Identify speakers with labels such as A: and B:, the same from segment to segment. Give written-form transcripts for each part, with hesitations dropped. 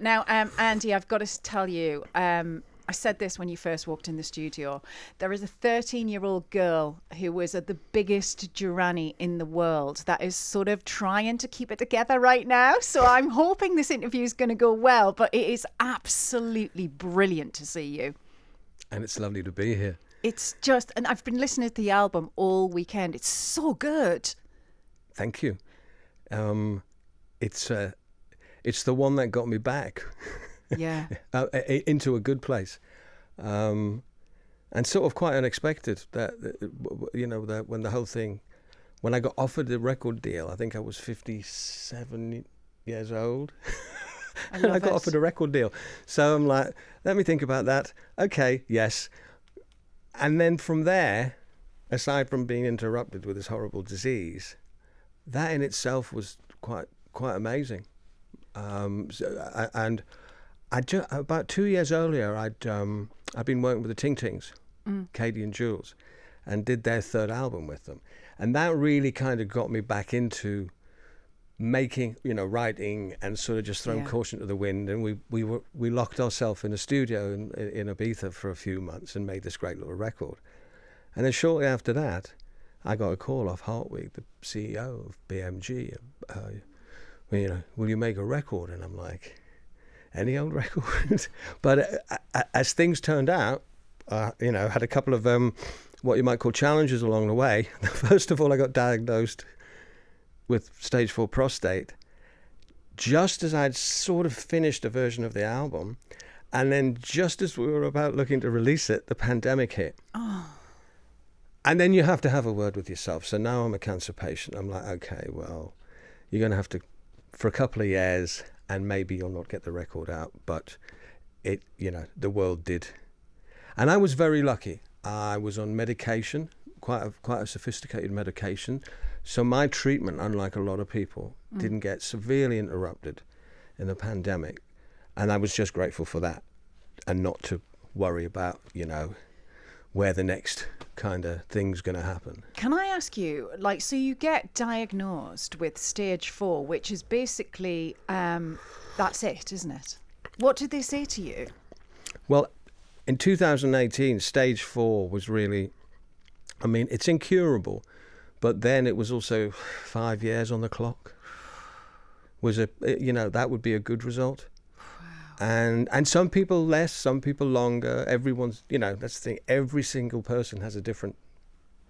A: Now, Andy, I've got to tell you, I said this when you first walked in the studio. There is a 13-year-old girl who is the biggest Durani in the world that is sort of trying to keep it together right now. So I'm hoping this interview is going to go well, but it is absolutely brilliant to see you.
B: And it's lovely to be here.
A: It's just, and I've been listening to the album all weekend. It's so good.
B: Thank you. It's the one that got me back.
A: Yeah.
B: Into a good place. And sort of quite unexpected that when the whole thing, when I got offered the record deal, I think I was 57 years old. And I got offered a record deal. So I'm like, let me think about that. Okay, yes. And then from there, aside from being interrupted with this horrible disease, that in itself was quite amazing. And about 2 years earlier, I'd been working with the Ting Tings, Katie and Jules, and did their third album with them, and that really kind of got me back into making, writing, and sort of just throwing caution to the wind. And we locked ourselves in a studio in Ibiza for a few months and made this great little record. And then shortly after that, I got a call off Hartwig, the CEO of BMG. Will you make a record? And I'm like, any old record. But as things turned out, had a couple of what you might call challenges along the way. First of all, I got diagnosed with stage 4 prostate just as I'd sort of finished a version of the album, and then just as we were about looking to release it, the pandemic hit.
A: Oh.
B: And then you have to have a word with yourself. So now I'm a cancer patient. I'm like, okay, well, you're going to have to, for a couple of years, and maybe you'll not get the record out, but the world did. And I was very lucky. I was on medication, quite a sophisticated medication. So my treatment, unlike a lot of people, didn't get severely interrupted in the pandemic. And I was just grateful for that, and not to worry about, where the next kind of thing's going to happen.
A: Can I ask you, so you get diagnosed with stage 4, which is basically, that's it, isn't it? What did they say to you?
B: Well, in 2018, stage 4 was really, it's incurable, but then it was also 5 years on the clock. That would be a good result. And some people less, some people longer. Everyone's, that's the thing. Every single person has a different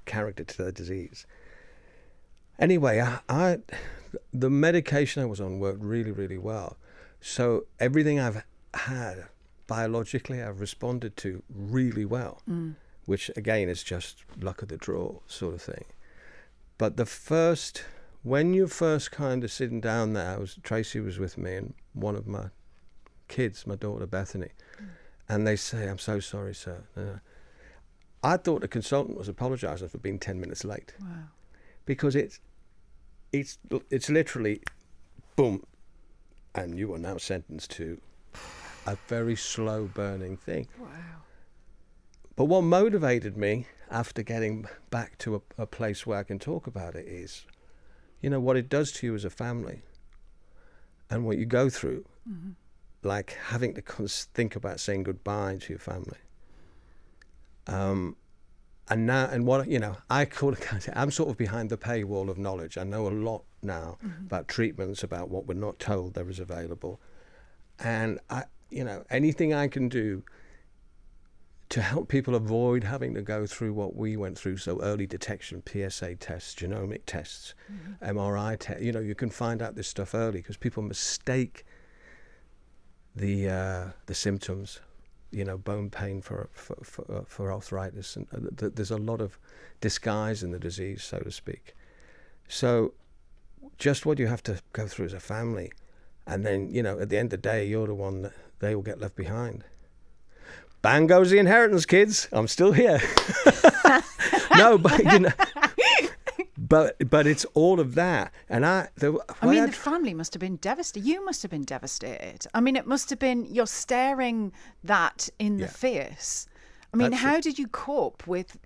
B: character to their disease. Anyway, the medication I was on worked really, really well. So everything I've had biologically, I've responded to really well, which again is just luck of the draw sort of thing. But when you're first kind of sitting down there, Tracy was with me, and one of my kids, my daughter Bethany, and they say, "I'm so sorry, sir." I thought the consultant was apologizing for being 10 minutes late.
A: Wow.
B: Because it's literally boom, and you are now sentenced to a very slow burning thing.
A: Wow.
B: But what motivated me after getting back to a place where I can talk about it is, what it does to you as a family, and what you go through. Mm-hmm. Like having to think about saying goodbye to your family. I call it, I'm sort of behind the paywall of knowledge. I know a lot now about treatments, about what we're not told there is available. And anything I can do to help people avoid having to go through what we went through, so early detection, PSA tests, genomic tests, MRI tests, you can find out this stuff early, because people mistake the symptoms, bone pain for arthritis, and there's a lot of disguise in the disease, so to speak. So just what you have to go through as a family, and then at the end of the day, you're the one that they will get left behind. Bang goes the inheritance, kids. I'm still here. No, but But it's all of that, and the
A: family must have been devastated. You must have been devastated. It must have been, you're staring that in the face. How did you cope with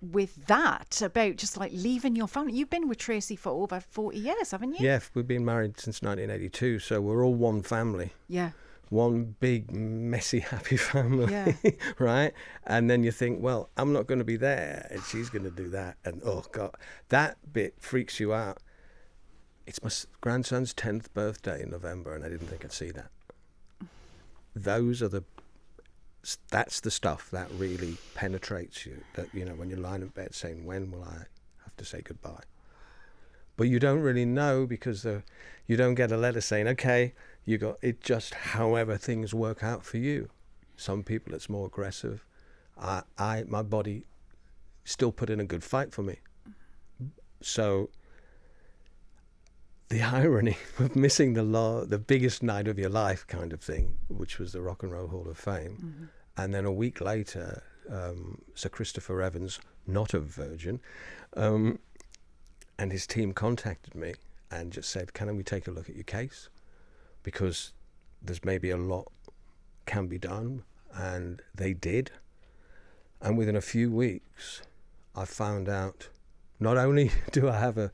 A: that, about just like leaving your family? You've been with Tracy for over 40 years, haven't you?
B: Yeah, we've been married since 1982, so we're all one family.
A: Yeah.
B: one big, messy, happy family,
A: Yeah.
B: right? And then you think, well, I'm not going to be there, and she's going to do that. And, oh, God, that bit freaks you out. It's my grandson's 10th birthday in November, and I didn't think I'd see that. That's the stuff that really penetrates you, that, you know, when you lie in bed saying, when will I have to say goodbye? But you don't really know, because you don't get a letter saying, okay, you got it, just however things work out for you. Some people it's more aggressive. My body still put in a good fight for me. So the irony of missing the biggest night of your life kind of thing, which was the Rock and Roll Hall of Fame, and then a week later, Sir Christopher Evans, not a virgin, and his team contacted me and just said, can we take a look at your case? Because there's maybe a lot can be done. And they did. And within a few weeks, I found out not only do I have a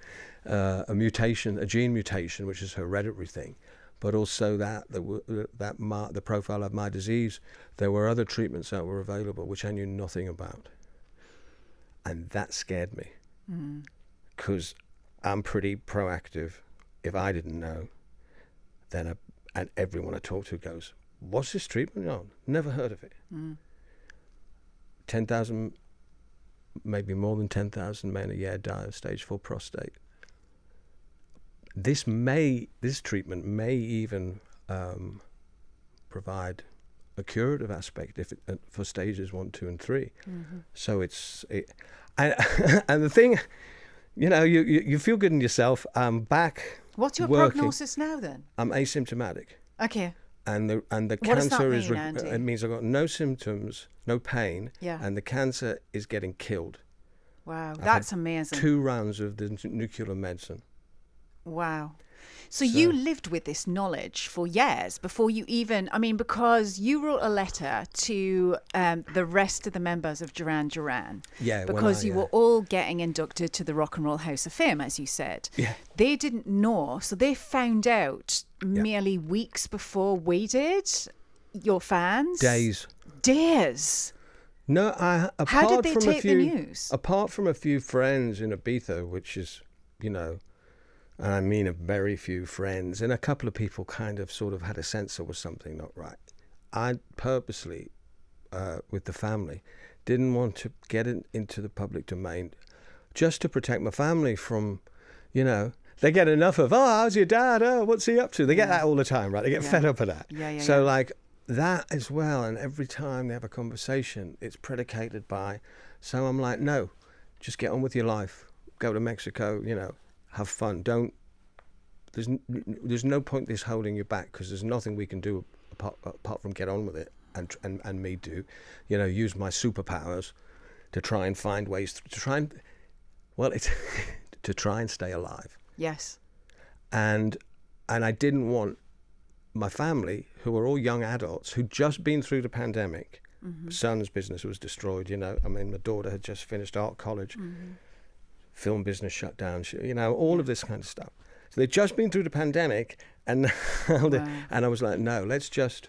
B: mutation, a gene mutation, which is a hereditary thing, but also the profile of my disease, there were other treatments that were available, which I knew nothing about. And that scared me. Because I'm pretty proactive. If I didn't know, then and everyone I talk to goes, what's this treatment on? Never heard of it. 10,000, maybe more than 10,000 men a year die of stage 4 prostate. This treatment may even provide a curative aspect for stages 1, 2, and 3. So and the thing, you know, you feel good in yourself. I'm back.
A: What's your
B: working.
A: prognosis now then?
B: I'm asymptomatic.
A: Okay.
B: And the
A: What
B: cancer
A: does that mean,
B: is
A: Andy?
B: it means I've got no symptoms, no pain,
A: Yeah.
B: and the cancer is getting killed.
A: Wow,
B: I've
A: that's
B: had
A: amazing.
B: 2 rounds of the nuclear medicine.
A: Wow. So you lived with this knowledge for years before you even, I mean, because you wrote a letter to the rest of the members of Duran Duran.
B: Yeah.
A: Because you were all getting inducted to the Rock and Roll House of Fame, as you said.
B: Yeah.
A: They didn't know, so they found out merely weeks before we did, your fans.
B: Days. No,
A: How did they take the news?
B: Apart from a few friends in Ibiza, which is, you know, and I mean a very few friends, and a couple of people kind of sort of had a sense there was something not right. I purposely, with the family, didn't want to get it into the public domain, just to protect my family from, you know, they get enough of, oh, how's your dad? Oh, what's he up to? They get that all the time, right? They get fed up of that. So like that as well, and every time they have a conversation, it's predicated by, so I'm like, no, just get on with your life. Go to Mexico, you know, have fun. There's no point this holding you back, because there's nothing we can do apart from get on with it and me do, you know, use my superpowers to try and find ways to try and stay alive.
A: Yes.
B: And I didn't want my family, who were all young adults who'd just been through the pandemic. Son's business was destroyed, you know. I mean, my daughter had just finished art college. Film business shut down, you know, all of this kind of stuff. So they'd just been through the pandemic, and and I was like, no, let's just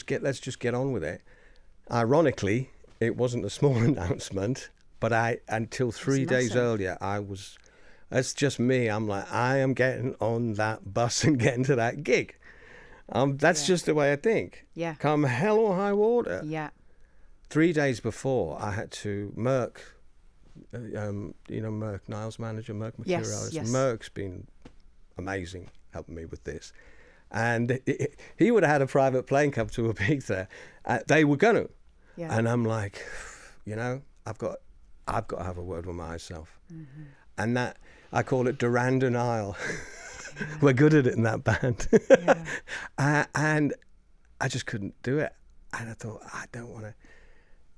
B: get on with it. Ironically, it wasn't a small announcement, but until 3 days earlier, that's just me. I'm like, I am getting on that bus and getting to that gig. That's just the way I think.
A: Yeah.
B: Come hell or high water.
A: Yeah.
B: 3 days before, I had to Merck. You know Merck, Niall's manager, Merck Mercurialis.
A: Yes.
B: Merck's been amazing helping me with this, and he would have had a private plane come to Ibiza. They were gonna, and I'm like, you know, I've got to have a word with myself, and that I call it Duran denial. We're good at it in that band, and I just couldn't do it, and I thought I don't want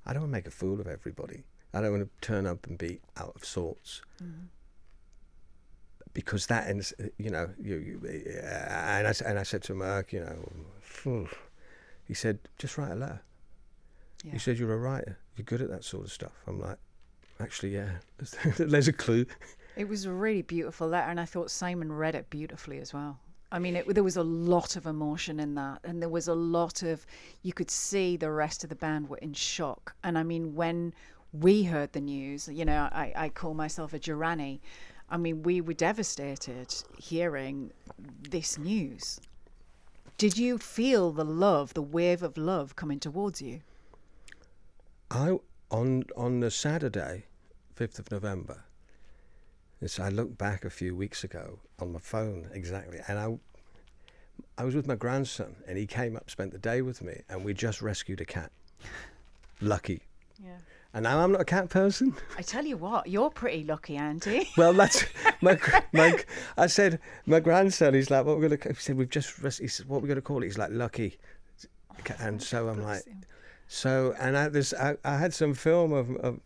B: to make a fool of everybody. I don't want to turn up and be out of sorts, because that ends, you know. And I said to Mark, you know, he said, just write a letter. Yeah. He said, you're a writer. You're good at that sort of stuff. I'm like, actually, yeah. There's a clue.
A: It was a really beautiful letter, and I thought Simon read it beautifully as well. I mean, there was a lot of emotion in that, and there was a lot of, you could see the rest of the band were in shock. And I mean, when we heard the news, you know, I call myself a Durrani. I mean, we were devastated hearing this news. Did you feel the love, the wave of love coming towards you?
B: On the Saturday, 5th of November, I looked back a few weeks ago on my phone exactly, and I was with my grandson, and he came up, spent the day with me, and we just rescued a cat. Lucky. Yeah. And now I'm not a cat person.
A: I tell you what, you're pretty lucky, Andy.
B: Well, that's I said, my grandson, he's like, what we're going to, he said, we've just, he said, what we're going to call it? He's like, Lucky. And so I'm like, so, and I had some film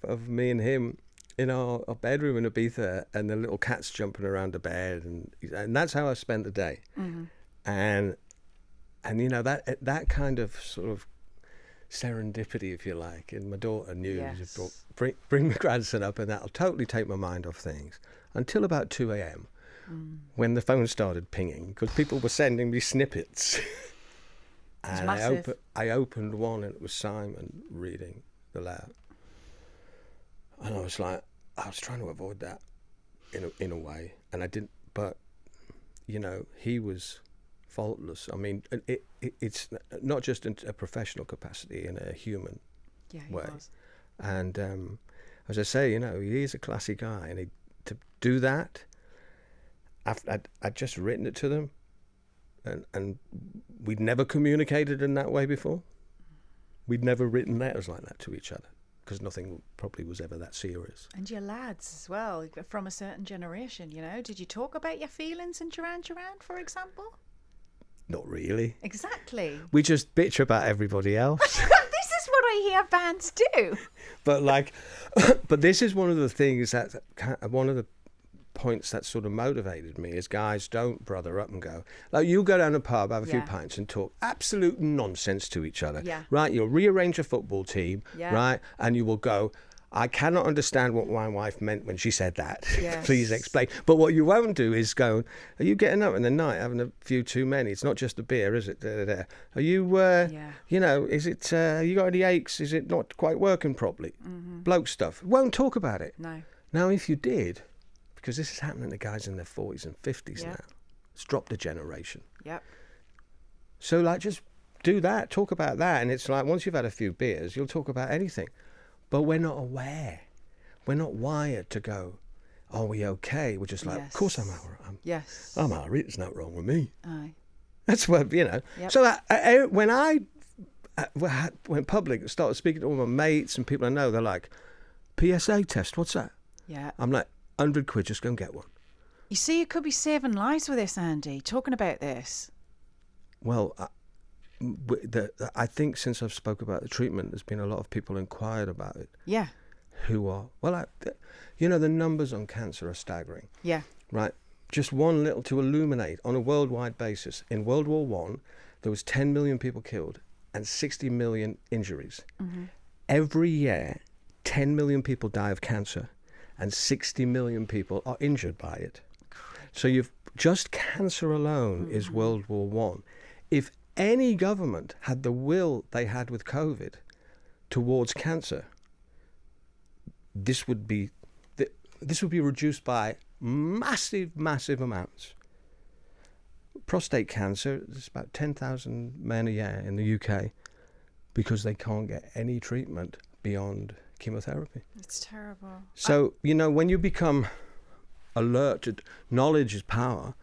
B: of me and him in our bedroom in Ibiza, and the little cat's jumping around the bed, and that's how I spent the day. Mm-hmm. And you know, that kind of sort of serendipity, if you like, and my daughter knew, yes, bring my grandson up, and that'll totally take my mind off things, until about 2 a.m. When the phone started pinging, because people were sending me snippets. And I opened one, and it was Simon reading the letter, and I was trying to avoid that in a way, and I didn't, but you know, he was faultless. I mean, it's not just in a professional capacity, in a human way. Was. And as I say, you know, he is a classy guy, and to do that, I'd just written it to them, and we'd never communicated in that way before. We'd never written letters like that to each other, because nothing probably was ever that serious.
A: And your lads as well, from a certain generation, you know, did you talk about your feelings in Duran Duran, for example?
B: Not really.
A: Exactly.
B: We just bitch about everybody else.
A: This is what I hear bands do.
B: But this is one of the things one of the points that sort of motivated me is guys don't brother up and go, like, you go down a pub, have a few pints and talk absolute nonsense to each other, right? You'll rearrange a football team, right? And you will go, I cannot understand what my wife meant when she said that. Yes. Please explain. But what you won't do is go, are you getting up in the night having a few too many? It's not just a beer, is it? Are you, you know, is it, you got any aches? Is it not quite working properly? Mm-hmm. Bloke stuff. Won't talk about it. No. Now, if you did, because this is happening to guys in their 40s and 50s now. It's dropped a generation. Yep. So, like, just do that. Talk about that. And it's like, once you've had a few beers, you'll talk about anything. But we're not aware. We're not wired to go, are we okay? We're just like, of course I'm all right. Yes. I'm all right. There's nothing wrong with me. Aye. That's what, you know. Yep. So when I went public and started speaking to all my mates and people I know, they're like, PSA test, what's that? Yeah. I'm like, 100 quid, just go and get one. You see, you could be saving lives with this, Andy, talking about this. Well, I think since I've spoke about the treatment, there's been a lot of people inquired about it. Yeah. Who are, well, you know, the numbers on cancer are staggering. Yeah. Right? Just one little to illuminate on a worldwide basis. In World War One, there was 10 million people killed and 60 million injuries. Mm-hmm. Every year, 10 million people die of cancer, and 60 million people are injured by it. So you've just cancer alone is World War One. If any government had the will they had with COVID towards cancer, this would be reduced by massive amounts. Prostate cancer, there's about 10,000 men a year in the UK because they can't get any treatment beyond chemotherapy. It's terrible. So, you know, when you become alert to knowledge is power,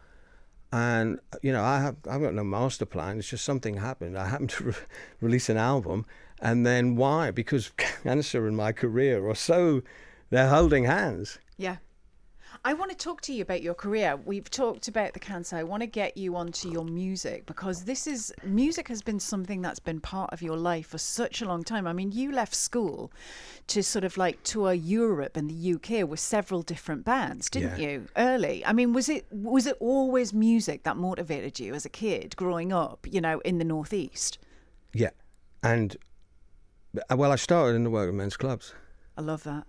B: and, you know, I've got no master plan. It's just something happened. I happened to release an album, and then why? Because cancer and my career are so, they're holding hands. Yeah. I want to talk to you about your career. We've talked about the cancer. I want to get you onto your music, because music has been something that's been part of your life for such a long time. I mean, you left school to sort of like tour Europe and the UK with several different bands, didn't you? Early. I mean, was it always music that motivated you as a kid growing up, you know, in the Northeast? Yeah. And, well, I started in the working men's clubs. I love that.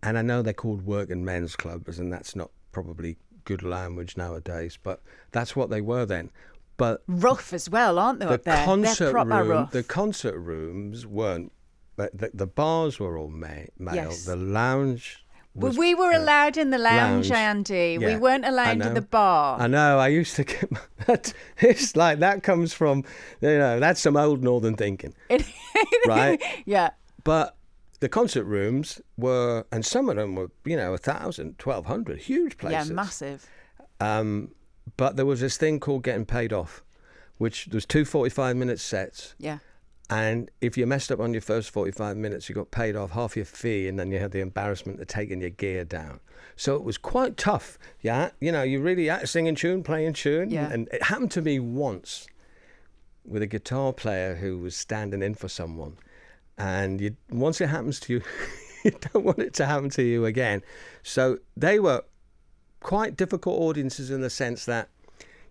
B: And I know they're called working men's clubs, and that's not probably good language nowadays, but that's what they were then. But
A: rough as well, aren't they?
B: the
A: Up there,
B: concert
A: they're proper
B: room,
A: rough.
B: the concert rooms weren't. But the bars were all male.
A: Yes.
B: The lounge.
A: Well, we were allowed in the lounge, Andy.
B: Yeah,
A: we weren't allowed in the bar.
B: I know. I used to get that. It's like that comes from, that's some old northern thinking, right?
A: Yeah.
B: But the concert rooms were, and some of them were, 1,000, 1,200, huge places.
A: Yeah, massive.
B: But there was this thing called getting paid off, which was 2 45-minute sets.
A: Yeah.
B: And if you messed up on your first 45 minutes, you got paid off half your fee, and then you had the embarrassment of taking your gear down. So it was quite tough. Yeah, you really had to sing in tune, play in tune.
A: Yeah.
B: And it happened to me once with a guitar player who was standing in for someone. And once it happens to you, you don't want it to happen to you again. So they were quite difficult audiences in the sense that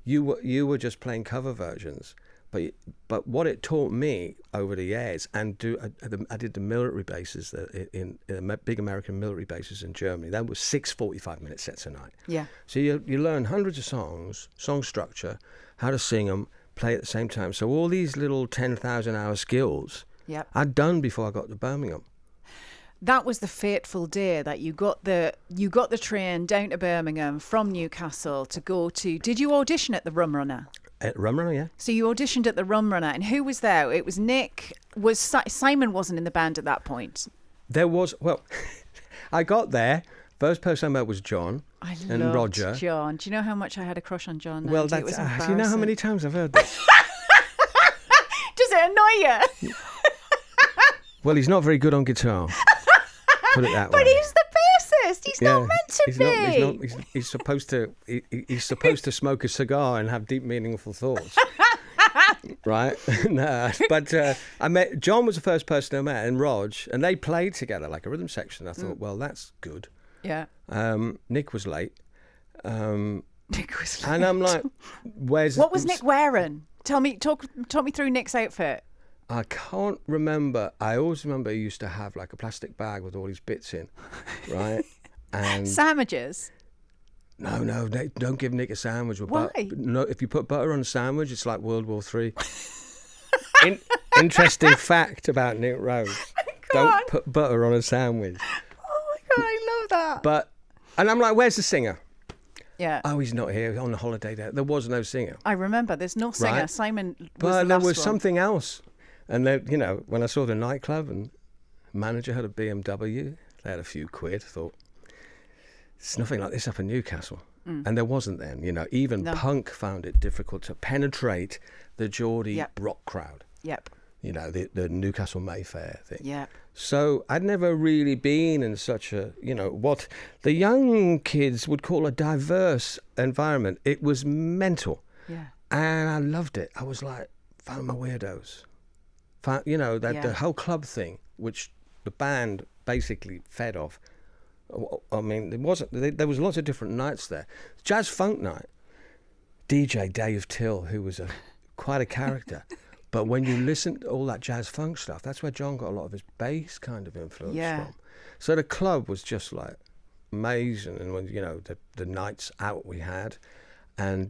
B: you were just playing cover versions. But what it taught me over the years, and I did the military bases in big American military bases in Germany. That was 6 45-minute sets a night.
A: Yeah.
B: So you learn hundreds of songs, song structure, how to sing them, play at the same time. So all these little 10,000-hour skills,
A: Yep.
B: I'd done before I got to Birmingham.
A: That was the fateful day that you got the train down to Birmingham from Newcastle to go to. Did you audition at the Rum Runner?
B: At Rum Runner, yeah.
A: So you auditioned at the Rum Runner, and who was there? It was Nick. Simon wasn't in the band at that point?
B: There was, I got there. First person I met was John and
A: loved
B: Roger.
A: John. Do you know how much I had a crush on John?
B: Well,
A: Andy? It was
B: do you know how many times I've heard this?
A: Does it annoy you?
B: Well, he's not very good on guitar. Put it that way.
A: But he's the bassist. He's not meant to be.
B: He's supposed to. He's supposed to smoke a cigar and have deep, meaningful thoughts. Right? No, but I met John was the first person I met, and Rog, and they played together like a rhythm section. I thought, well, that's good.
A: Yeah.
B: Nick was late.
A: Nick was late.
B: And I'm like,
A: what was Nick wearing? Talk me through Nick's outfit.
B: I can't remember. I always remember he used to have like a plastic bag with all his bits in, right? And
A: sandwiches.
B: No, don't give Nick a sandwich with
A: Why?
B: butter. No, if you put butter on a sandwich, it's like World War III. Interesting fact about Nick Rose. Don't put butter on a sandwich.
A: Oh my God, I love that.
B: And I'm like, where's the singer?
A: Yeah.
B: Oh, he's not here. On the holiday there. There was no singer.
A: I remember. There's no singer.
B: Right?
A: Simon was
B: But
A: the
B: there
A: last
B: was
A: one.
B: something else. And then, when I saw the nightclub and manager had a BMW, they had a few quid, thought, it's nothing like this up in Newcastle. And there wasn't then, even punk found it difficult to penetrate the Geordie rock crowd.
A: Yep.
B: The Newcastle Mayfair thing.
A: Yep.
B: So I'd never really been in such a, what the young kids would call a diverse environment. It was mental.
A: Yeah.
B: And I loved it. I was like, found my weirdos. The whole club thing, which the band basically fed off. I mean, there was lots of different nights there. Jazz funk night. DJ Dave Till, who was quite a character. But when you listen to all that jazz funk stuff, that's where John got a lot of his bass kind of influence from. So the club was just like amazing, and when the nights out we had. And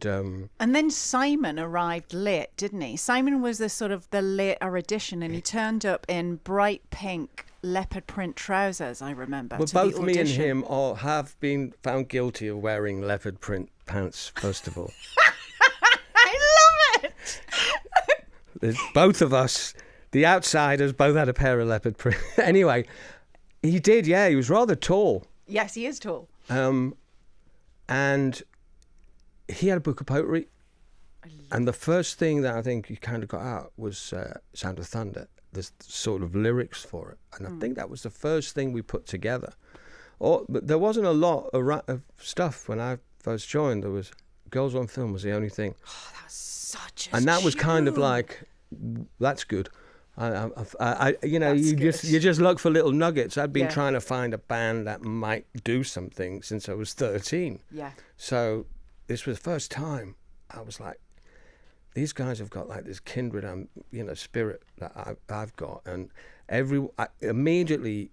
A: then Simon arrived late, didn't he? Simon was the later addition, and he turned up in bright pink leopard print trousers, I remember.
B: Well, both me and him have been found guilty of wearing leopard print pants, first of all.
A: I love it!
B: Both of us, the outsiders, both had a pair of leopard print. Anyway, he did, yeah. He was rather tall.
A: Yes, he is tall.
B: And he had a book of poetry, and the first thing that I think he kind of got out was Sound of Thunder, the sort of lyrics for it, and I think that was the first thing we put together. But there wasn't a lot of stuff when I first joined. There was Girls on Film was the only thing.
A: Oh, that was such a
B: and that was kind of
A: tune.
B: like, that's good. You just look for little nuggets. I'd been trying to find a band that might do something since I was 13.
A: Yeah.
B: So this was the first time I was like, these guys have got like this kindred, spirit that I've got, and immediately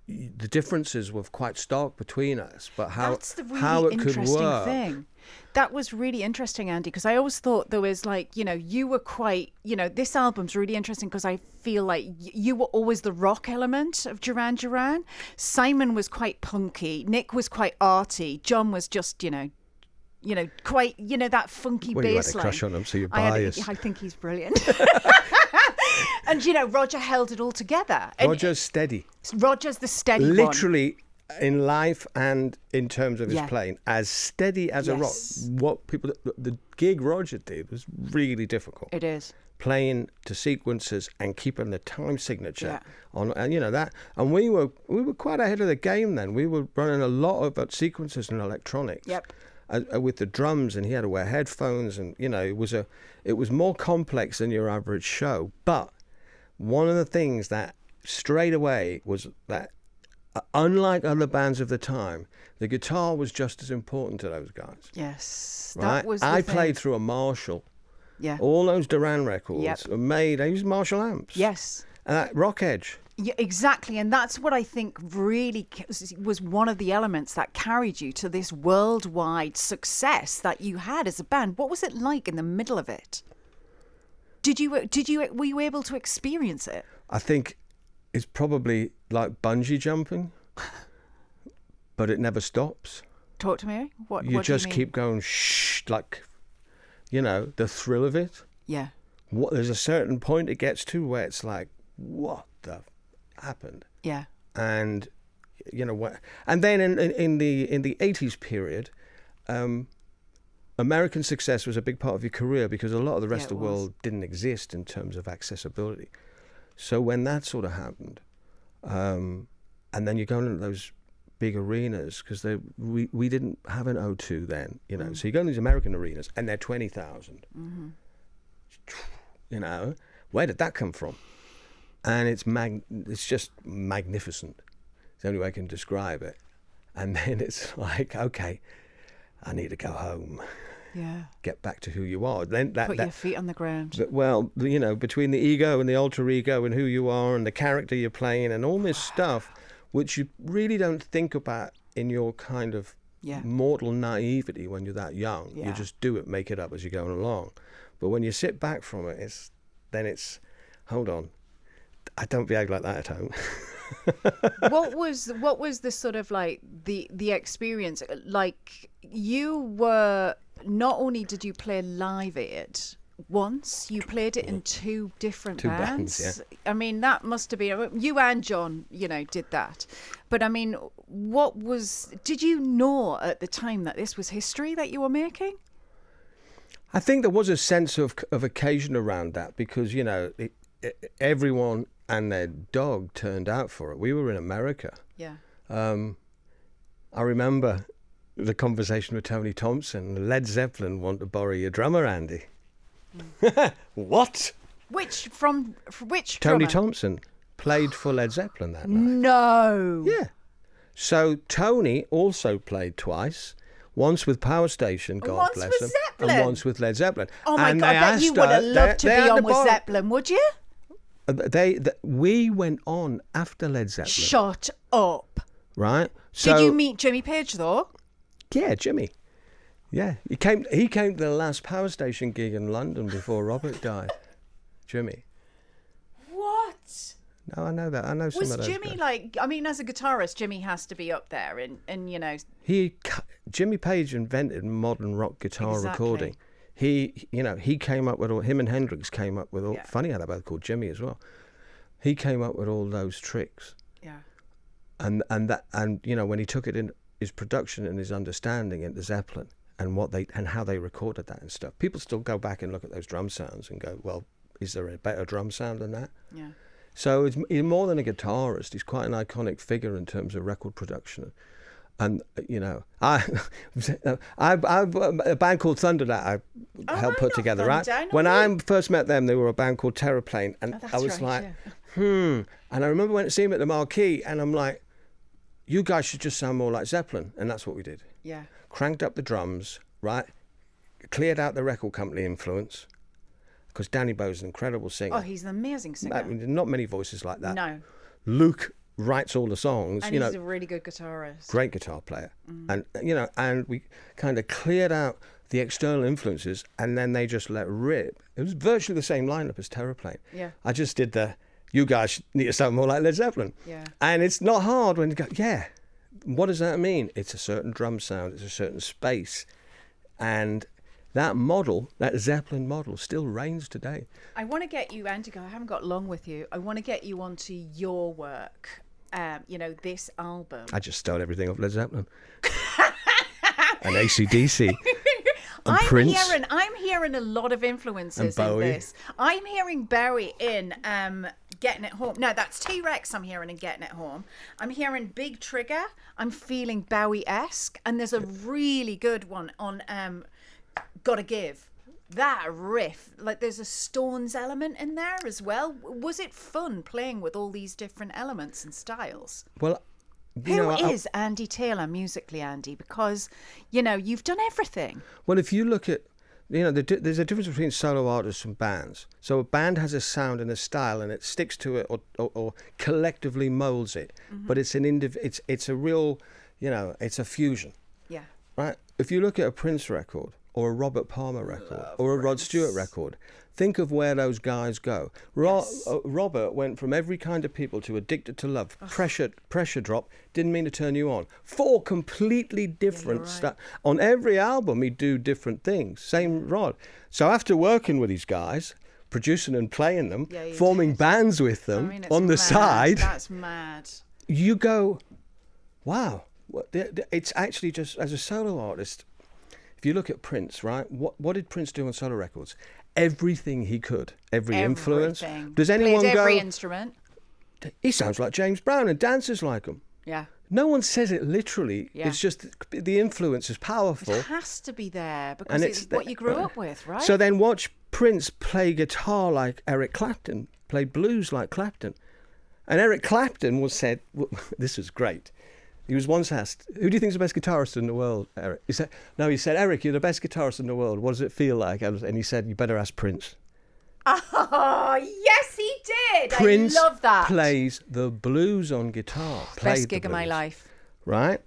B: the differences were quite stark between us, but
A: That's the really
B: how it could
A: interesting
B: work.
A: thing. That was really interesting, Andy, because I always thought there was like, you were quite, this album's really interesting because I feel like you were always the rock element of Duran Duran. Simon was quite punky. Nick was quite arty. John was just, quite, that funky
B: Well, you had
A: bass
B: a
A: line.
B: crush on him, so you're biased.
A: I think he's brilliant. And, Roger held it all together.
B: Roger's steady.
A: Roger's the steady one.
B: Literally, in life and in terms of his
A: Yeah.
B: playing, as steady as a rock.
A: Yes.
B: The gig Roger did was really difficult.
A: It is.
B: Playing to sequences and keeping the time signature
A: Yeah.
B: on, and that. And we were quite ahead of the game then. We were running a lot of sequences and electronics.
A: Yep.
B: With the drums, and he had to wear headphones, and it was more complex than your average show. But one of the things that straight away was that, unlike other bands of the time, the guitar was just as important to those guys.
A: Yes.
B: Right?
A: That was the
B: I
A: thing.
B: played through a Marshall.
A: Yeah.
B: All those Duran records
A: Yep.
B: were made. I used Marshall amps.
A: Yes.
B: And that Rock Edge.
A: Yeah, exactly. And that's what I think really was one of the elements that carried you to this worldwide success that you had as a band. What was it like in the middle of it? Were you able to experience it?
B: I think it's probably like bungee jumping, but it never stops.
A: Talk to me. What
B: You
A: do
B: just
A: you mean?
B: keep going, like, the thrill of it.
A: Yeah.
B: There's a certain point it gets to where it's like, what the happened?
A: Yeah.
B: And what? And then in the 80s period, American success was a big part of your career because a lot of the rest
A: Yeah,
B: of the world didn't exist in terms of accessibility. So when that sort of happened, and then you're going into those big arenas, because we didn't have an O2 then, So you go in these American arenas and they're 20,000. Where did that come from? And it's just magnificent. It's the only way I can describe it. And then it's like, okay, I need to go home.
A: Yeah.
B: Get back to who you are. Then
A: Put your feet on the ground.
B: Between the ego and the alter ego and who you are and the character you're playing and all this stuff, which you really don't think about in your kind of mortal naivety when you're that young.
A: Yeah.
B: You just do it, make it up as you're going along. But when you sit back from it, it's hold on, I don't behave like that at home.
A: What was the sort of like the experience? Like, you were, not only did you play Live Aid once, you played it in two different bands.
B: Yeah.
A: I mean, that must have been, you and John, did that. But I mean, did you know at the time that this was history that you were making?
B: I think there was a sense of occasion around that because, everyone and their dog turned out for it. We were in America.
A: Yeah.
B: I remember the conversation with Tony Thompson. Led Zeppelin want to borrow your drummer, Andy. What?
A: Which
B: Tony
A: drummer?
B: Thompson played for Led Zeppelin that night.
A: No.
B: Yeah. So Tony also played twice. Once with Power Station, God
A: Once
B: bless
A: with
B: them,
A: Zeppelin.
B: and once with Led Zeppelin.
A: Oh my
B: And
A: God,
B: they
A: I bet you
B: asked
A: would have
B: her-
A: loved to
B: they
A: be
B: had
A: on
B: to
A: with
B: borrow-
A: Zeppelin, would you?
B: We went on after Led Zeppelin,
A: Shut up.
B: right? So
A: Did you meet Jimmy Page though?
B: yeah, Jimmy. Yeah, he came to the last Power Station gig in London before Robert died. Jimmy.
A: What?
B: No, I know that. I know some
A: Was
B: of those
A: Jimmy
B: guys.
A: as a guitarist, Jimmy has to be up there and
B: Jimmy Page invented modern rock guitar
A: Exactly.
B: recording. He came up with him and Hendrix came up with all.
A: Yeah.
B: Funny how they're both called Jimmy as well. He came up with all those tricks,
A: Yeah.
B: and when he took it in his production and his understanding into Zeppelin and how they recorded that and stuff. People still go back and look at those drum sounds and go, well, is there a better drum sound than that?
A: Yeah.
B: So he's more than a guitarist. He's quite an iconic figure in terms of record production. And, a band called Thunder that I helped
A: I
B: put
A: know
B: together,
A: Thunder. I
B: right?
A: know
B: When
A: you.
B: I first met them, they were a band called Terraplane. And
A: that's
B: I was
A: right,
B: like,
A: yeah.
B: And I remember when I see them at the Marquee, and I'm like, you guys should just sound more like Zeppelin. And that's what we did.
A: Yeah.
B: Cranked up the drums, right? Cleared out the record company influence. Because Danny Bowe's an incredible singer.
A: Oh, he's an amazing singer.
B: I mean, not many voices like that.
A: No.
B: Luke writes all the songs.
A: And he's a really good guitarist.
B: Great guitar player. And, and we kind of cleared out the external influences, and then they just let rip. It was virtually the same lineup as Terraplane.
A: Yeah.
B: I just did you guys need to sound more like Led Zeppelin.
A: Yeah.
B: And it's not hard when you go, yeah, what does that mean? It's a certain drum sound, it's a certain space. And that model, that Zeppelin model, still reigns today.
A: I want to get you, Andy, I haven't got long with you. I want to get you onto your work, this album.
B: I just stole everything off Led Zeppelin. And AC/DC. And Prince.
A: I'm hearing a lot of influences in this. I'm hearing Bowie in Getting It Home. No, that's T-Rex I'm hearing in Getting It Home. I'm hearing Big Trigger. I'm feeling Bowie-esque. And there's a really good one on Gotta Give. That riff, like there's a Stones element in there as well. Was it fun playing with all these different elements and styles?
B: Well,
A: Who is Andy Taylor musically, Andy? Because, you've done everything.
B: Well, if you look at, there's a difference between solo artists and bands. So a band has a sound and a style, and it sticks to it or collectively molds it. Mm-hmm. But it's it's a real, it's a fusion.
A: Yeah.
B: Right? If you look at a Prince record or a Robert Palmer record or a Rod Stewart record, think of where those guys go. Robert went from every kind of people to Addicted to Love, Pressure Drop, Didn't Mean to Turn You On. 4 completely different stuff. On every album, he'd do different things. Same Rod. So after working with these guys, producing and playing them, forming bands with them on the side.
A: That's mad.
B: You go, wow. It's actually just, as a solo artist, if you look at Prince, right? What did Prince do on solo records? Everything he could, every influence. Does anyone
A: Played
B: go?
A: Every instrument.
B: He sounds like James Brown and dances like him.
A: Yeah.
B: No one says it literally.
A: Yeah.
B: It's just the influence is powerful.
A: It has to be there because it's what you grew up with, right?
B: So then watch Prince play guitar like Eric Clapton, play blues like Clapton, and Eric Clapton was said, "This is great." He was once asked, "Who do you think is the best guitarist in the world, Eric?" He said, "Eric, you're the best guitarist in the world. What does it feel like?" And he said, "You better ask Prince."
A: Oh, yes, he did.
B: Prince
A: I love that.
B: Plays the blues on guitar.
A: Best gig of my life.
B: Right?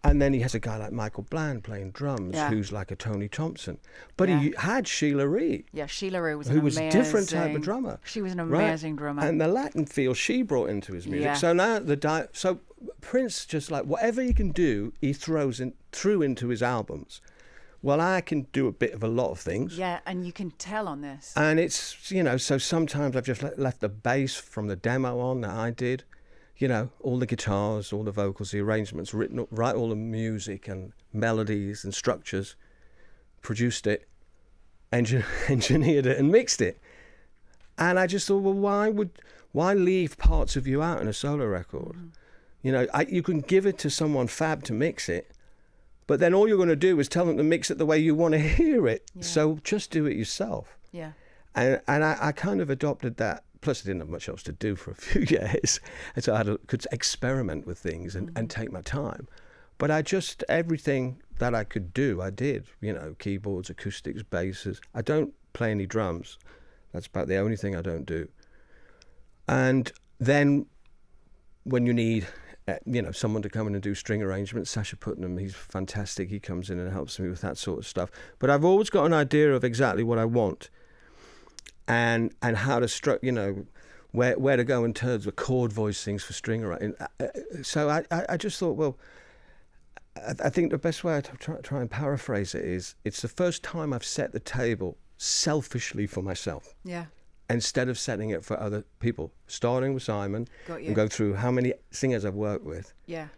B: And then he has a guy like Michael Bland playing drums, who's like a Tony Thompson. But he had Sheila Ree.
A: Yeah, Sheila Ree was
B: who was a different type of drummer.
A: She was an amazing drummer.
B: And the Latin feel she brought into his music.
A: Yeah.
B: So now so Prince just like whatever he can do, he threw into his albums. Well, I can do a bit of a lot of things.
A: Yeah, and you can tell on this.
B: And it's, so sometimes I've just left the bass from the demo on that I did. All the guitars, all the vocals, the arrangements, write all the music and melodies and structures, produced it, engineered it and mixed it. And I just thought, well, why leave parts of you out in a solo record? Mm-hmm. You can give it to someone fab to mix it, but then all you're going to do is tell them to mix it the way you want to hear it. Yeah. So just do it yourself.
A: Yeah.
B: And I kind of adopted that. Plus, I didn't have much else to do for a few years. And so I could experiment with things and take my time. But everything that I could do, I did. Keyboards, acoustics, basses. I don't play any drums. That's about the only thing I don't do. And then when you need, someone to come in and do string arrangements, Sasha Putnam, he's fantastic. He comes in and helps me with that sort of stuff. But I've always got an idea of exactly what I want. And how to where to go in terms of chord voicings for string arranging. So I just thought, well, I think the best way to try and paraphrase it is, it's the first time I've set the table selfishly for myself.
A: Yeah.
B: Instead of setting it for other people, starting with Simon and go through how many singers I've worked with.
A: Yeah.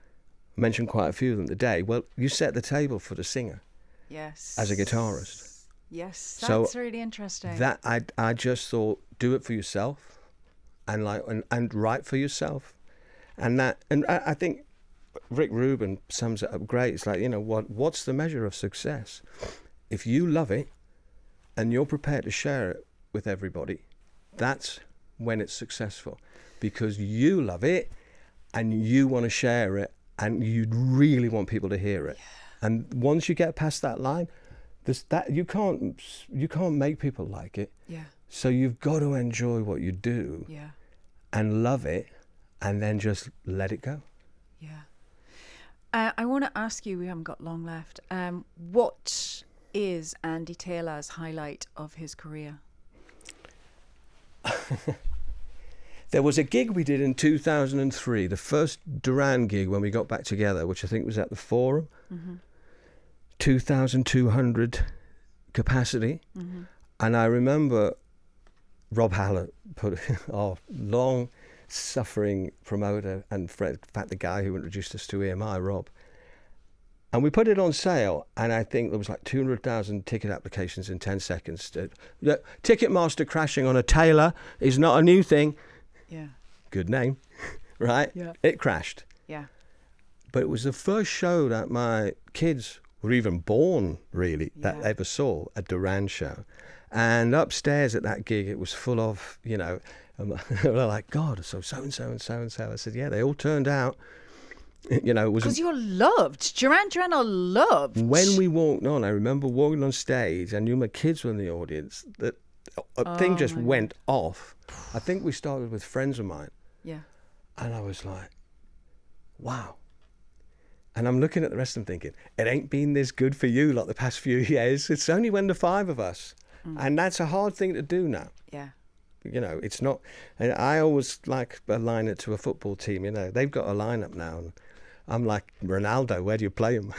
B: Mentioned quite a few of them today. Well, you set the table for the singer.
A: Yes.
B: As a guitarist.
A: Yes, that's really interesting.
B: That I just thought, do it for yourself, and write for yourself, and I think Rick Rubin sums it up great. It's like, what's the measure of success? If you love it, and you're prepared to share it with everybody, that's when it's successful, because you love it, and you want to share it, and you really want people to hear it. Yeah. And once you get past that line. You can't make people like it.
A: Yeah.
B: So you've got to enjoy what you do.
A: Yeah.
B: And love it, and then just let it go.
A: Yeah. I want to ask you, we haven't got long left, what is Andy Taylor's highlight of his career?
B: There was a gig we did in 2003, the first Duran gig when we got back together, which I think was at the Forum. 2,200 capacity. And I remember Rob Hallett, our long-suffering promoter and friend, in fact, the guy who introduced us to EMI, Rob. And we put it on sale, and I think there was like 200,000 ticket applications in 10 seconds. The Ticketmaster crashing on a Taylor is not a new thing.
A: Yeah.
B: Good name, right?
A: Yeah.
B: It crashed.
A: Yeah.
B: But it was the first show that my kids were even born, really, that ever saw, a Duran show. And upstairs at that gig, it was full of, you know, they were like, God, so-and-so and so-and-so. I said, yeah, they all turned out. You know, it was
A: because you're loved. Duran Duran are loved.
B: When we walked on, I remember walking on stage. I knew my kids were in the audience. That a thing just went off. I think we started with friends of mine.
A: Yeah.
B: And I was like, wow. And I'm looking at the rest of them thinking, it ain't been this good for you like the past few years. It's only when the five of us. And that's a hard thing to do now.
A: Yeah.
B: You know, it's not. And I always like align it to a football team. You know, they've got a lineup now. And I'm like, Ronaldo, where do you play him?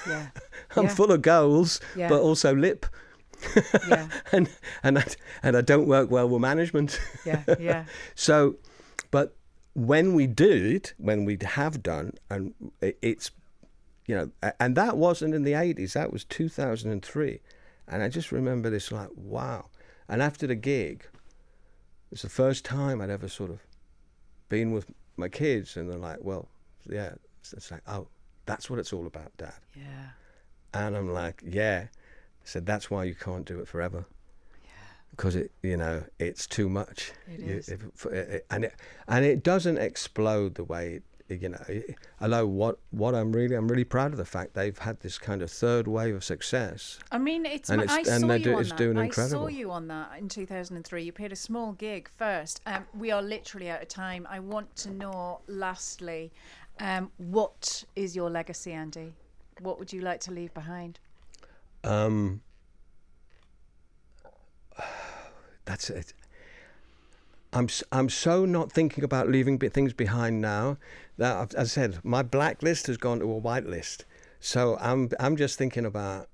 A: Yeah.
B: I'm full of goals, but also lip.
A: Yeah.
B: and I don't work well with management.
A: Yeah. Yeah.
B: So, but when we have done, and it's, you know, and that wasn't in the 80s, that was 2003. And I just remember this like, wow. And after the gig, it was the first time I'd ever sort of been with my kids, and they're like, well, yeah. It's like, oh, that's what it's all about, Dad.
A: Yeah.
B: And I'm like, yeah. I said, that's why you can't do it forever. Yeah. Because it, you know, it's too much.
A: It is.
B: And it doesn't explode the way, you know. Although what I'm really proud of the fact they've had this kind of third wave of success.
A: I mean, I saw you on that in 2003. You played a small gig first. We are literally out of time. I want to know, lastly, what is your legacy, Andy? What would you like to leave behind?
B: That's it. I'm so not thinking about leaving things behind now that, as I said, my black list has gone to a white list. So I'm just thinking about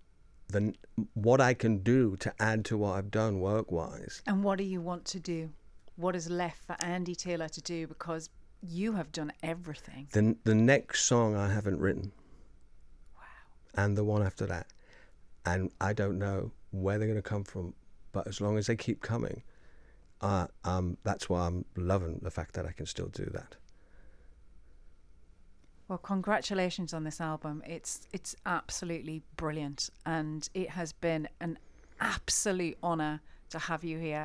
B: what I can do to add to what I've done work-wise.
A: And what do you want to do? What is left for Andy Taylor to do? Because you have done everything.
B: The next song I haven't written.
A: Wow.
B: And the one after that. And I don't know where they're going to come from, but as long as they keep coming, that's why I'm loving the fact that I can still do that.
A: Well, congratulations on this album. It's absolutely brilliant, and it has been an absolute honour to have you here.